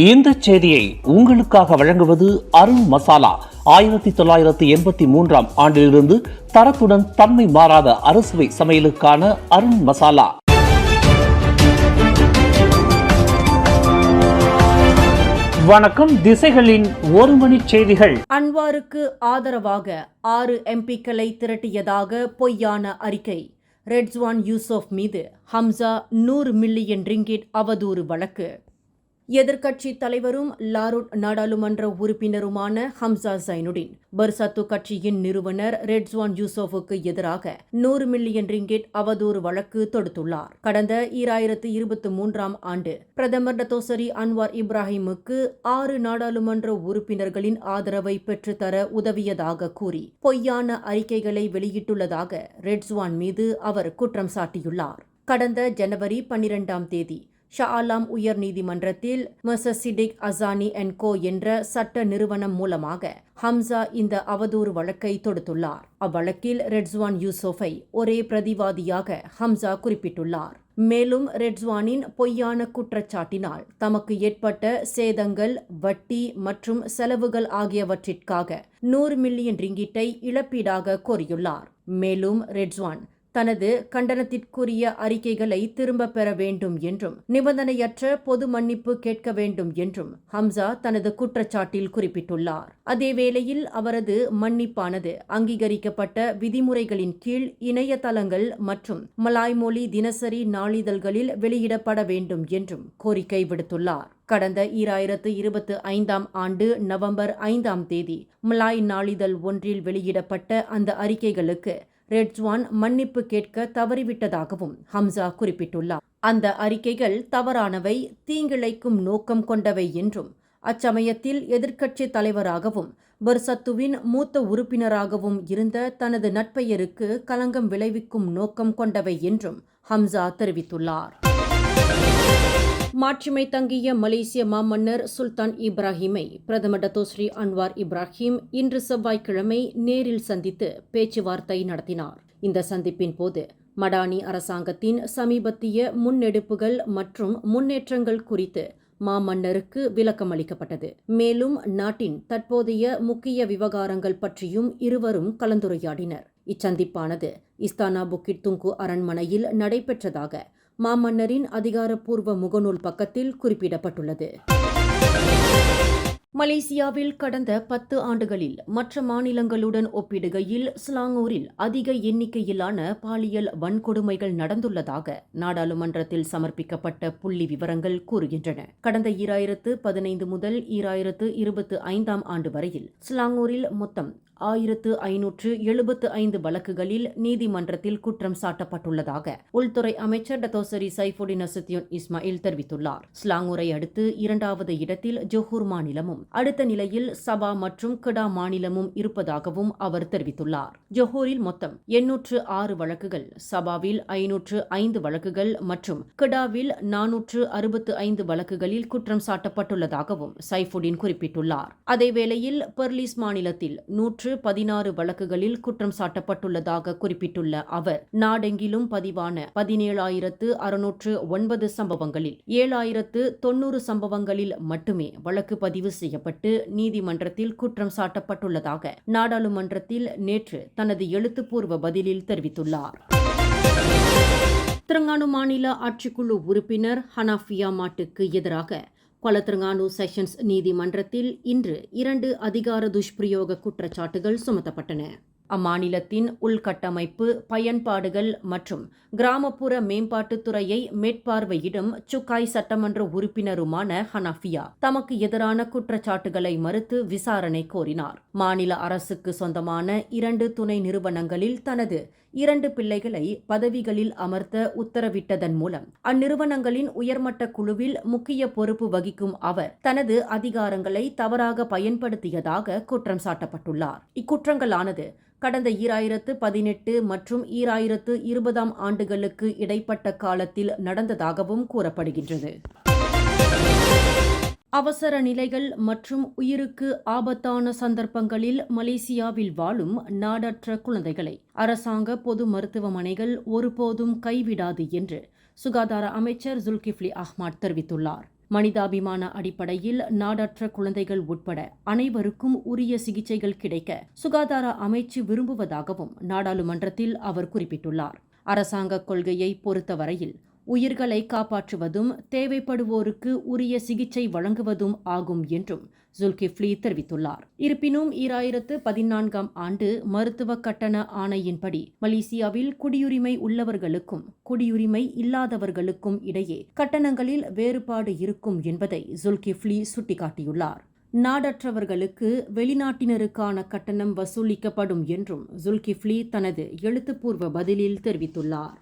இந்த செய்தியை உங்களுக்காக வழங்குவது அருண் மசாலா. 1983 ஆண்டிலிருந்து தரத்துடன் தன்மை மாறாத அறுசுவை சமையலுக்கான அருண் மசாலா. வணக்கம். திசைகளின் ஒரு மணி செய்திகள். அன்வாருக்கு ஆதரவாக 6 எம்பிக்களை திரட்டியதாக பொய்யான அறிக்கை. ரெட்ஸ்வான் யூசுப் மீது ஹம்சா 100 மில்லியன் ரிங்கிட் அவதூறு வழக்கு. எதிர்க்கட்சி தலைவரும் லாருட் நாடாளுமன்ற உறுப்பினருமான ஹம்சா ஜைனுடின் பர்சத்து கட்சியின் நிறுவனர் ரெட்ஸ்வான் யூசுப்புக்கு எதிராக 100 மில்லியன் ரிங்கிட் அவதூறு வழக்கு தொடுத்துள்ளார். கடந்த 2023 ஆண்டு பிரதமர் டத்தோசரி அன்வார் இப்ராஹிமுக்கு 6 நாடாளுமன்ற உறுப்பினர்களின் ஆதரவை பெற்றுத்தர உதவியதாக கூறி பொய்யான அறிக்கைகளை வெளியிட்டுள்ளதாக ரெட்ஸ்வான் மீது அவர் குற்றம் சாட்டியுள்ளார். கடந்த ஜனவரி 12 ஷா ஆலம் உயர் நீதிமன்றத்தில் மசசிடிக் அசானி அண்ட் கோ என்ற சட்ட நிறுவனம் மூலமாக ஹம்சா இந்த அவதூறு வழக்கை தொடுத்துள்ளார். அவ்வழக்கில் ரெட்ஸ்வான் யூசுப்பை ஒரே பிரதிவாதியாக ஹம்சா குறிப்பிட்டுள்ளார். மேலும் ரெட்ஸ்வானின் பொய்யான குற்றச்சாட்டினால் தமக்கு ஏற்பட்ட சேதங்கள், வட்டி மற்றும் செலவுகள் ஆகியவற்றிற்காக 100 மில்லியன் ரிங்கிட்டை இழப்பீடாக கோரியுள்ளார். மேலும் ரெட்ஸ்வான் தனது கண்டனத்திற்குரிய அறிக்கைகளை திரும்ப பெற வேண்டும் என்றும் நிபந்தனையற்ற பொது மன்னிப்பு கேட்க வேண்டும் என்றும் ஹம்சா தனது குற்றச்சாட்டில் குறிப்பிட்டுள்ளார். அதேவேளையில் அவரது மன்னிப்பானது அங்கீகரிக்கப்பட்ட விதிமுறைகளின் கீழ் இணையதளங்கள் மற்றும் மலாய் மொழி தினசரி நாளிதழ்களில் வெளியிடப்பட வேண்டும் என்றும் கோரிக்கை விடுத்துள்ளார். கடந்த 2025 ஆண்டு நவம்பர் 5 மலாய் நாளிதழ் ஒன்றில் வெளியிடப்பட்ட அந்த அறிக்கைகளுக்கு ரெட்ஸ்வான் மன்னிப்பு கேட்க தவறிவிட்டதாகவும் ஹம்சா குறிப்பிட்டுள்ளார். அந்த அறிக்கைகள் தவறானவை, தீங்கிழைக்கும் நோக்கம் கொண்டவை என்றும் அச்சமயத்தில் எதிர்க்கட்சி தலைவராகவும் பர்சத்துவின் மூத்த உறுப்பினராகவும் இருந்த தனது நற்பெயருக்கு களங்கம் விளைவிக்கும் நோக்கம் கொண்டவை என்றும் ஹம்சா தெரிவித்துள்ளார். மாட்சிமை தங்கிய மலேசிய மாமன்னர் சுல்தான் இப்ராஹிமை பிரதமர் டத்தோஸ்ரீ அன்வார் இப்ராஹிம் இன்று செவ்வாய்க்கிழமை நேரில் சந்தித்து பேச்சுவார்த்தை நடத்தினார். இந்த சந்திப்பின் போது மடானி அரசாங்கத்தின் சமீபத்திய முன்னெடுப்புகள் மற்றும் முன்னேற்றங்கள் குறித்து மாமன்னருக்கு விளக்கம் அளிக்கப்பட்டது. மேலும் நாட்டின் தற்போதைய முக்கிய விவகாரங்கள் பற்றியும் இருவரும் கலந்துரையாடினர். இச்சந்திப்பானது இஸ்தானா புக்கிட் துங்கு அரண்மனையில் நடைபெற்றதாக மாமன்னரின் அதிகாரப்பூர்வ முகநூல் பக்கத்தில் குறிப்பிடப்பட்டுள்ளது. மலேசியாவில் கடந்த 10 ஆண்டுகளில் மற்ற மாநிலங்களுடன் ஒப்பிடுகையில் ஸ்லாங்கூரில் அதிக எண்ணிக்கையிலான பாலியல் வன்கொடுமைகள் நடந்துள்ளதாக நாடாளுமன்றத்தில் சமர்ப்பிக்கப்பட்ட புள்ளி விவரங்கள் கூறுகின்றன. கடந்த 2015 முதல் 2025 ஆண்டு வரையில் ஸ்லாங்கூரில் மொத்தம் 1575 வழக்குகளில் நீதிமன்றத்தில் குற்றம் சாட்டப்பட்டுள்ளதாக உள்துறை அமைச்சர் டத்தோசரி சைஃபுடின் நசுத்தியோன் இஸ்மாயில் தெரிவித்துள்ளார். ஸ்லாங்கூரை அடுத்து 2வது இடத்தில் ஜொஹூர் மாநிலமும் அடுத்த நிலையில் சபா மற்றும் கிடா மாநிலமும் இருப்பதாகவும் அவர் தெரிவித்துள்ளார். ஜொஹூரில் மொத்தம் 806 வழக்குகள், சபாவில் 505 வழக்குகள் மற்றும் கிடாவில் 465 வழக்குகளில் குற்றம் சாட்டப்பட்டுள்ளதாகவும் சைஃபுடின் குறிப்பிட்டுள்ளார். அதேவேளையில் பெர்லிஸ் மாநிலத்தில் 116 வழக்குகளில் குற்றம் சாட்டப்பட்டுள்ளதாக குறிப்பிட்டுள்ள அவர், நாடெங்கிலும் பதிவான 17,609 சம்பவங்களில் 7,090 சம்பவங்களில் மட்டுமே வழக்கு பதிவு செய்யப்பட்டு நீதிமன்றத்தில் குற்றம் சாட்டப்பட்டுள்ளதாக நாடாளுமன்றத்தில் நேற்று தனது எழுத்துப்பூர்வ பதிலில் தெரிவித்துள்ளார். திரங்கானு மாநில ஆட்சிக்குழு உறுப்பினர் ஹனாஃபியா மாட்டுக்கு எதிராக கொலத்திரங்கானு செஷன்ஸ் நீதிமன்றத்தில் இன்று 2 அதிகார துஷ்பிரயோக குற்றச்சாட்டுகள் சுமத்தப்பட்டன. அம்மாநிலத்தின் உள்கட்டமைப்பு, பயன்பாடுகள் மற்றும் கிராமப்புற மேம்பாட்டுத்துறையை மேற்பார்வையிடும் சுக்காய் சட்டமன்ற உறுப்பினருமான ஹனாஃபியா தமக்கு எதிரான குற்றச்சாட்டுகளை மறுத்து விசாரணை கோரினார். மாநில அரசுக்கு சொந்தமான 2 துணை நிறுவனங்களில் தனது 2 பிள்ளைகளை பதவிகளில் அமர்த்த உத்தரவிட்டதன் மூலம் அந்நிறுவனங்களின் உயர்மட்ட குழுவில் முக்கிய பொறுப்பு வகிக்கும் அவர் தனது அதிகாரங்களை தவறாக பயன்படுத்தியதாக குற்றம் சாட்டப்பட்டுள்ளார். இக்குற்றங்களானது கடந்த 2018 மற்றும் 2020 ஆண்டுகளுக்கு இடைப்பட்ட காலத்தில் நடந்ததாகவும் கூறப்படுகின்றது. அவசர நிலைகள் மற்றும் உயிருக்கு ஆபத்தான சந்தர்ப்பங்களில் மலேசியாவில் வாழும் நாடற்ற குழந்தைகளை அரசாங்க பொது மருத்துவமனைகள் ஒருபோதும் கைவிடாது என்று சுகாதார அமைச்சர் ஜுல்கிஃப்லி அஹ்மத் தெரிவித்துள்ளார். மனிதாபிமான அடிப்படையில் நாடற்ற குழந்தைகள் உட்பட அனைவருக்கும் உரிய சிகிச்சைகள் கிடைக்க சுகாதார அமைச்சு விரும்புவதாகவும் நாடாளுமன்றத்தில் அவர் குறிப்பிட்டுள்ளார். அரசாங்க கொள்கையை பொறுத்தவரையில் உயிர்களை காப்பாற்றுவதும் தேவைப்படுவோருக்கு உரிய சிகிச்சை வழங்குவதும் ஆகும் என்றும் ஜுல்கிஃப்லி தெரிவித்துள்ளார். இருப்பினும் 2014ஆம் ஆண்டு மருத்துவ கட்டண ஆணையின்படி மலேசியாவில் குடியுரிமை உள்ளவர்களுக்கும் குடியுரிமை இல்லாதவர்களுக்கும் இடையே கட்டணங்களில் வேறுபாடு இருக்கும் என்பதை ஜுல்கிஃப்லி சுட்டிக்காட்டியுள்ளார். நாடற்றவர்களுக்கு வெளிநாட்டினருக்கான கட்டணம் வசூலிக்கப்படும் என்றும் ஜுல்கிஃப்லி தனது எழுத்துப்பூர்வ பதிலில் தெரிவித்துள்ளார்.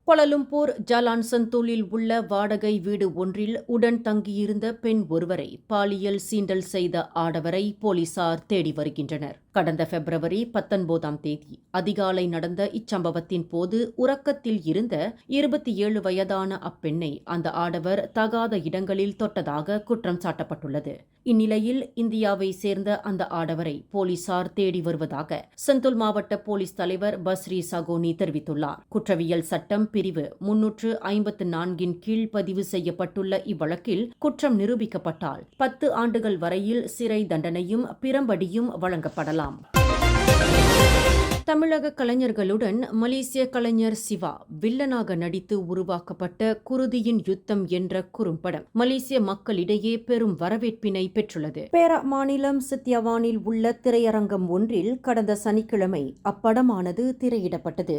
கோலாலம்பூர் ஜலான் சந்தூலில் உள்ள வாடகை வீடு ஒன்றில் உடன் தங்கியிருந்த பெண் ஒருவரை பாலியல் சீண்டல் செய்த ஆடவரை போலீசார் தேடி வருகின்றனர். கடந்த பிப்ரவரி 19ஆம் தேதி அதிகாலை நடந்த இச்சம்பவத்தின் போது உறக்கத்தில் இருந்த 27 வயதான அப்பெண்ணை அந்த ஆடவர் தகாத இடங்களில் தொட்டதாக குற்றம் சாட்டப்பட்டுள்ளது. இந்நிலையில் இந்தியாவை சேர்ந்த அந்த ஆடவரை போலீசார் தேடி வருவதாக சந்தூல் மாவட்ட போலீஸ் தலைவர் பஸ்ரி சகோனி தெரிவித்துள்ளார். குற்றவியல் சட்டம் பிரிவு 354 கீழ் பதிவு செய்யப்பட்டுள்ள இவ்வழக்கில் குற்றம் நிரூபிக்கப்பட்டால் 10 ஆண்டுகள் வரையில் சிறை தண்டனையும் பிரம்படியும் வழங்கப்படலாம். தமிழக கலைஞர்களுடன் மலேசிய கலைஞர் சிவா வில்லனாக நடித்து உருவாக்கப்பட்ட குருதியின் யுத்தம் என்ற குறும்படம் மலேசிய மக்களிடையே பெரும் வரவேற்பினை பெற்றுள்ளது. பேரா மாநிலம் சித்தியவானில் உள்ள திரையரங்கம் ஒன்றில் கடந்த சனிக்கிழமை அப்படமானது திரையிடப்பட்டது.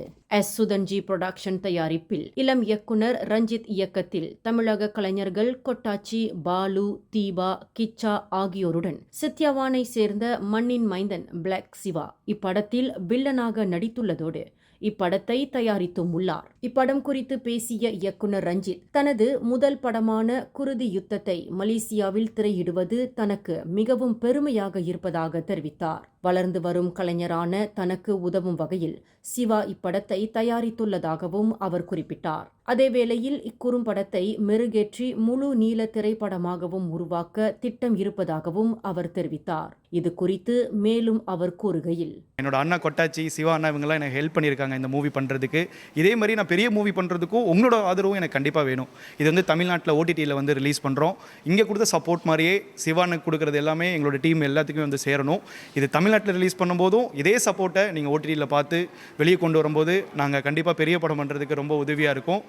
சுதன்ஜி புரொடக்ஷன் தயாரிப்பில் இளம் இயக்குனர் ரஞ்சித் இயக்கத்தில் தமிழக கலைஞர்கள் கொட்டாச்சி, பாலு, தீபா, கிச்சா ஆகியோருடன் சித்தியவானை சேர்ந்த மண்ணின் மைந்தன் பிளாக் சிவா இப்படத்தில் வில்லனாக நடித்துள்ளதோடு இப்படத்தை தயாரித்தும் உள்ளார். இப்படம் குறித்து பேசிய இயக்குனர் ரஞ்சித் தனது முதல் படமான குருதி யுத்தத்தை மலேசியாவில் திரையிடுவது தனக்கு மிகவும் பெருமையாக இருப்பதாக தெரிவித்தார். வளர்ந்து வரும் கலைஞரான தனக்கு உதவும் வகையில் சிவா இப்படத்தை தயாரித்துள்ளதாகவும் அவர் குறிப்பிட்டார். அதேவேளையில் இக்குறும்படத்தை மெருகேற்றி முழு நீள திரைப்படமாகவும் உருவாக்க திட்டம் இருப்பதாகவும் அவர் தெரிவித்தார். இது குறித்து மேலும் அவர் கூறுகையில், என்னோட அண்ணா கொட்டாச்சி, சிவா அண்ணா இவங்கெல்லாம் எனக்கு ஹெல்ப் பண்ணியிருக்காங்க இந்த மூவி பண்ணுறதுக்கு. இதே மாதிரி நான் பெரிய மூவி பண்ணுறதுக்கும் உங்களோட ஆதரவும் எனக்கு கண்டிப்பாக வேணும். இது வந்து தமிழ்நாட்டில் ஓடிடியில் வந்து ரிலீஸ் பண்ணுறோம். இங்கே கொடுத்த சப்போர்ட் மாதிரியே சிவானுக்கு கொடுக்குறது எல்லாமே எங்களோட டீம் எல்லாத்துக்குமே வந்து சேரணும். இது தமிழ்நாட்டில் ரிலீஸ் பண்ணும்போதும் இதே சப்போர்ட்டை நீங்கள் ஓடிடியில் பார்த்து வெளியே கொண்டு வரும்போது நாங்கள் கண்டிப்பாக பெரிய படம் பண்ணுறதுக்கு ரொம்ப உதவியாக இருக்கும்.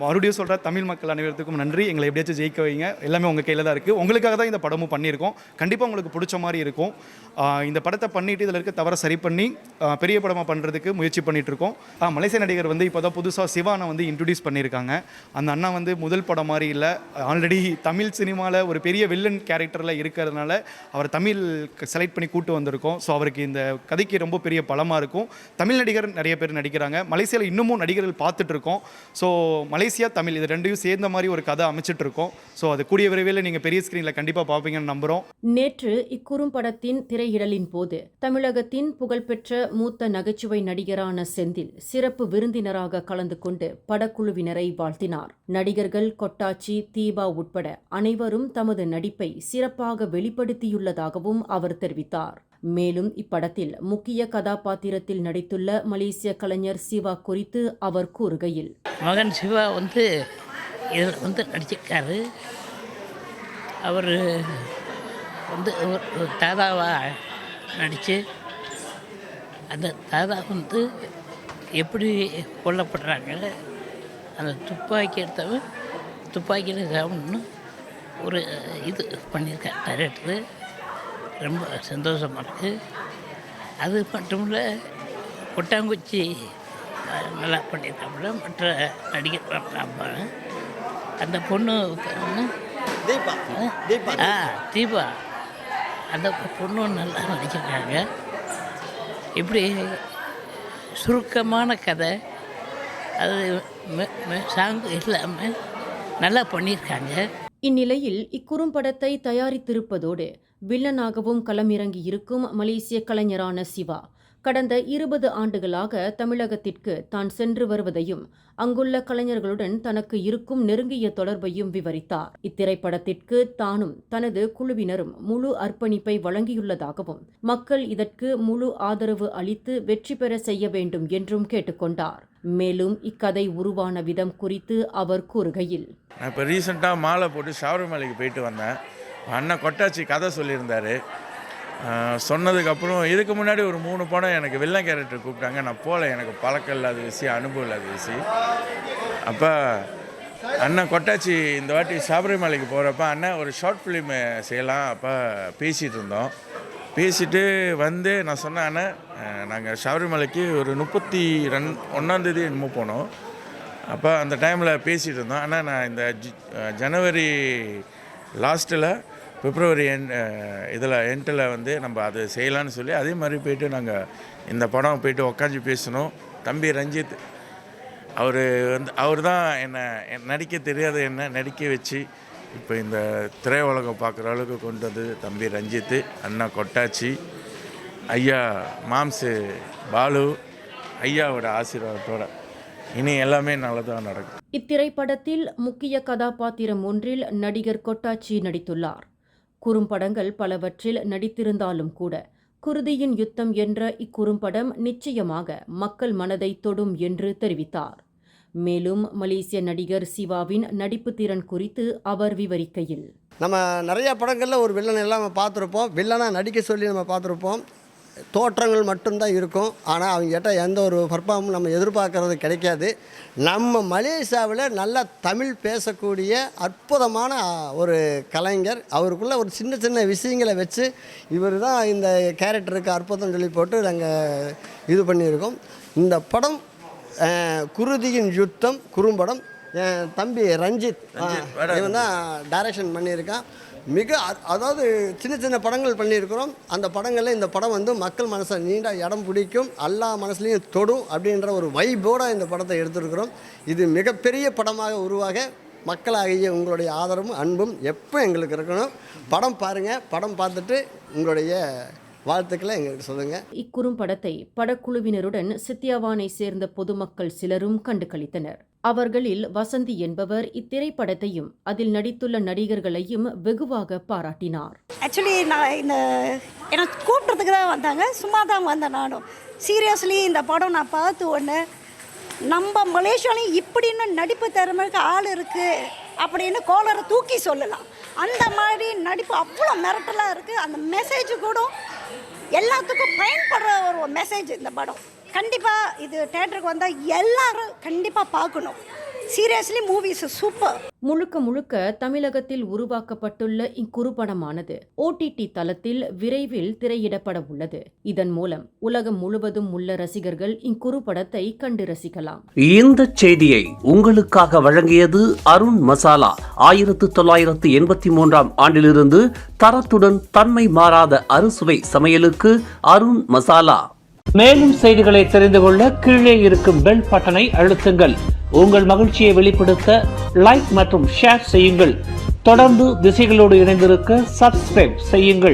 மறுபடியும் சொல்கிற தமிழ் மக்கள் அனைவருக்கும் நன்றி. எங்களை எப்படியாச்சும் ஜெயிக்க வைங்க. எல்லாமே உங்கள் கையில் தான் இருக்குது. உங்களுக்காக தான் இந்த படமும் பண்ணியிருக்கோம். கண்டிப்பாக உங்களுக்கு பிடிச்ச மாதிரி இருக்கும். இந்த படத்தை பண்ணிவிட்டு இதில் இருக்க தவறை சரி பண்ணி பெரிய படமாக பண்ணுறதுக்கு முயற்சி பண்ணிகிட்டு இருக்கோம். மலேசிய நடிகர் வந்து இப்போ தான் புதுசாக சிவானை வந்து இன்ட்ரடியூஸ் பண்ணியிருக்காங்க. அந்த அண்ணா வந்து முதல் படம் மாதிரி இல்லை, ஆல்ரெடி தமிழ் சினிமாவில் ஒரு பெரிய வில்லன் கேரக்டரில் இருக்கிறதுனால அவர் தமிழ் செலக்ட் பண்ணி கூட்டு வந்திருக்கோம். ஸோ அவருக்கு இந்த கதைக்கு ரொம்ப பெரிய பலமாக இருக்கும். தமிழ் நடிகர் நிறைய பேர் நடிக்கிறாங்க. மலேசியாவில் இன்னமும் நடிகர்கள் பார்த்துட்டு இருக்கோம். ஸோ மலேசியா தமிழ் இது ரெண்டையும் சேர்ந்த மாதிரி ஒரு கதை அமைச்சிட்டு இருக்கோம். ஸோ அது கூடிய விரைவில் நீங்கள் பெரிய ஸ்க்ரீனில் கண்டிப்பாக பார்ப்பீங்கன்னு நம்புகிறோம். நேற்று இக்குறும்படத்தின் திரையிடலின் போது தமிழகத்தின் புகழ்பெற்ற மூத்த நகைச்சுவை நடிகரான செந்தில் சிறப்பு விருந்தினராக கலந்து கொண்டு படக்குழுவினரை வாழ்த்தினார். நடிகர்கள் கொட்டாச்சி, தீபா உட்பட அனைவரும் தமது நடிப்பை சிறப்பாக வெளிப்படுத்தியுள்ளதாகவும் அவர் தெரிவித்தார். மேலும் இப்படத்தில் முக்கிய கதாபாத்திரத்தில் நடித்துள்ள மலேசிய கலைஞர் சிவா குறித்து அவர் கூறுகையில், மகன் சிவா வந்து இதில் வந்து நடிச்சிருக்காரு. அவர் வந்து ஒரு தாதாவாக நடித்து அந்த தாதா வந்து எப்படி கொல்லப்படுறாங்க, அந்த துப்பாக்கி எடுத்தவன் துப்பாக்கியில் சாப்பிடணும்னு ஒரு இது பண்ணியிருக்கேன் டைரக்டரு. ரொம்ப சந்தோஷமாக இருக்குது. அது மட்டும் இல்லை, கொட்டாங்குச்சி நல்லா பண்ணியிருக்காப்புல. மற்ற நடிகர் அந்த பொண்ணு தீபா அந்த பொண்ணு நல்லா நடிச்சிருக்காங்க. இப்படி சுருக்கமான கதை, அது சாங் இல்லாமல் நல்லா பண்ணியிருக்காங்க. இந்நிலையில் இக்குறும்படத்தை தயாரித்திருப்பதோடு வில்லனாகவும் களமிறங்கி இருக்கும் மலேசிய கலைஞரான சிவா கடந்த 20 ஆண்டுகளாக தமிழகத்திற்கு தான் சென்று வருவதையும் அங்குள்ள கலைஞர்களுடன் தனக்கு இருக்கும் நெருங்கிய தொடர்பையும் விவரித்தார். இத்திரைப்படத்திற்கு தானும் தனது குழுவினரும் முழு அர்ப்பணிப்பை வழங்கியுள்ளதாகவும் மக்கள் இதற்கு முழு ஆதரவு அளித்து வெற்றி பெற செய்ய வேண்டும் என்றும் கேட்டுக்கொண்டார். மேலும் இக்கதை உருவான விதம் குறித்து அவர் கூறுகையில், நான் இப்போ ரீசெண்டாக மாலை போட்டு சபரிமலைக்கு போயிட்டு வந்தேன். அண்ணன் கொட்டாச்சி கதை சொல்லியிருந்தார். சொன்னதுக்கப்புறம் இதுக்கு முன்னாடி ஒரு 3 படம் எனக்கு வில்லன் கேரக்டர் கூப்பிட்டாங்க. நான் போகல, எனக்கு பழக்கம் இல்லாத விஷயம், அனுபவம் இல்லாத விஷயம். அப்போ அண்ணன் கொட்டாச்சி இந்த வாட்டி சபரிமலைக்கு போகிறப்ப அண்ணன் ஒரு ஷார்ட் ஃபிலிம் செய்யலாம் அப்போ பேசிகிட்டு இருந்தோம். பேசிட்டு வந்து நான் சொன்னேன், அண்ணன் நாங்கள் சபரிமலைக்கு ஒரு 31 என்னமோ போனோம். அப்போ அந்த டைமில் பேசிகிட்டு இருந்தோம். ஆனால் நான் இந்த ஜனவரி லாஸ்ட்டில் பிப்ரவரி எண்டில் வந்து நம்ம அது செய்யலான்னு சொல்லி அதே மாதிரி போயிட்டு நாங்கள் இந்த படம் போயிட்டு உக்காந்து பேசணும். தம்பி ரஞ்சித் அவர் தான் என்னை நடிக்க தெரியாத என்ன நடிக்க வச்சு இப்போ இந்த திரையுலகம் பார்க்குற அளவுக்கு கொண்டு வந்து தம்பி ரஞ்சித், அண்ணா கொட்டாச்சி, ஐயா மாம்சு பாலு, ஐயாவோட ஆசீர்வாதத்தோட இனி எல்லாமே நல்லதாக நடக்கும். இத்திரைப்படத்தில் முக்கிய கதாபாத்திரம் ஒன்றில் நடிகர் கொட்டாச்சி நடித்துள்ளார். குறும்படங்கள் பலவற்றில் நடித்திருந்தாலும் கூட குருதியின் யுத்தம் என்ற இக்குறும்படம் நிச்சயமாக மக்கள் மனதை தொடும் என்று தெரிவித்தார். மேலும் மலேசிய நடிகர் சிவாவின் நடிப்பு திறன் குறித்து அவர் விவரிக்கையில், நம்ம நிறைய படங்களில் ஒரு வில்லன் எல்லாம் நம்ம பார்த்துருப்போம். வில்லனாக நடிக்க சொல்லி நம்ம பார்த்துருப்போம். தோற்றங்கள் மட்டும்தான் இருக்கும். ஆனால் அவங்ககிட்ட எந்த ஒரு பர்ஃபார்மும் நம்ம எதிர்பார்க்கறது கிடைக்காது. நம்ம மலேசியாவில் நல்லா தமிழ் பேசக்கூடிய அற்புதமான ஒரு கலைஞர். அவருக்குள்ள ஒரு சின்ன சின்ன விஷயங்களை வச்சு இவர் தான் இந்த கேரக்டருக்கு அற்புதம் சொல்லி போட்டு நாங்கள் இது பண்ணியிருக்கோம். இந்த படம் குருதியின் யுத்தம் குறும்படம். என் தம்பி ரஞ்சித் இவன் தான் டைரக்ஷன் பண்ணியிருக்கான். அதாவது சின்ன சின்ன படங்கள் பண்ணியிருக்கிறோம். அந்த படங்களில் இந்த படம் வந்து மக்கள் மனசை நீண்ட இடம் பிடிக்கும், எல்லா மனசுலையும் தொடும் அப்படின்ற ஒரு வைபோடு இந்த படத்தை எடுத்துருக்கிறோம். இது மிகப்பெரிய படமாக உருவாக மக்களாகிய உங்களுடைய ஆதரவும் அன்பும் எப்போ எங்களுக்கு இருக்கணும். படம் பாருங்கள், படம் பார்த்துட்டு உங்களுடைய வாழ்த்துக்களை எங்களுக்கு சொல்லுங்கள். இக்குறும்படத்தை படக்குழுவினருடன் சித்தியாவானை சேர்ந்த பொதுமக்கள் சிலரும் கண்டு களித்தனர். அவர்களில் வசந்தி என்பவர் இத்திரைப்படத்தையும் அதில் நடித்துள்ள நடிகர்களையும் வெகுவாக பாராட்டினார். ஆக்சுவலி நான் என்னை கூப்பிட்றதுக்கு தான் வந்தாங்க, சும்மா தான் வந்தேன் நானும். சீரியஸ்லி இந்த படம் நான் பார்த்து ஒன்று நம்ம மலேசியாலையும் இப்படின்னு நடிப்பு திறமைக்கு ஆள் இருக்குது அப்படின்னு கோலரை தூக்கி சொல்லலாம். அந்த மாதிரி நடிப்பு அவ்வளோ மிரட்டலாக இருக்குது. அந்த மெசேஜ் கூட எல்லாத்துக்கும் பயன்படுற ஒரு மெசேஜ் இந்த படம். கண்டிப்பாக இது தியேட்டருக்கு வந்தால் எல்லாரும் கண்டிப்பாக பார்க்கணும். Seriously movies super. முழுக்க தமிழகத்தில் உருவாக்கப்பட்டுள்ள இக்குறுபடமானது OTT தளத்தில் விரைவில் திரையிடப்பட உள்ளது. இதன் மூலம் உலகம் முழுவதும் உள்ள ரசிகர்கள் இக்குறுபடத்தை கண்டு ரசிக்கலாம். இந்த செய்தியை உங்களுக்காக வழங்கியது அருண் மசாலா. 1983ஆம் ஆண்டிலிருந்து தரத்துடன் தன்மை மாறாத அறுசுவை சமையலுக்கு அருண் மசாலா. மேலும் செய்திகளை தெரிந்து கொள்ள கீழே இருக்கும் பெல் பட்டனை அழுத்துங்கள். உங்கள் மகிழ்ச்சியை வெளிப்படுத்த லைக் மற்றும் ஷேர் செய்யுங்கள். தொடர்ந்து திசைகளோடு இணைந்திருக்க சப்ஸ்கிரைப் செய்யுங்கள்.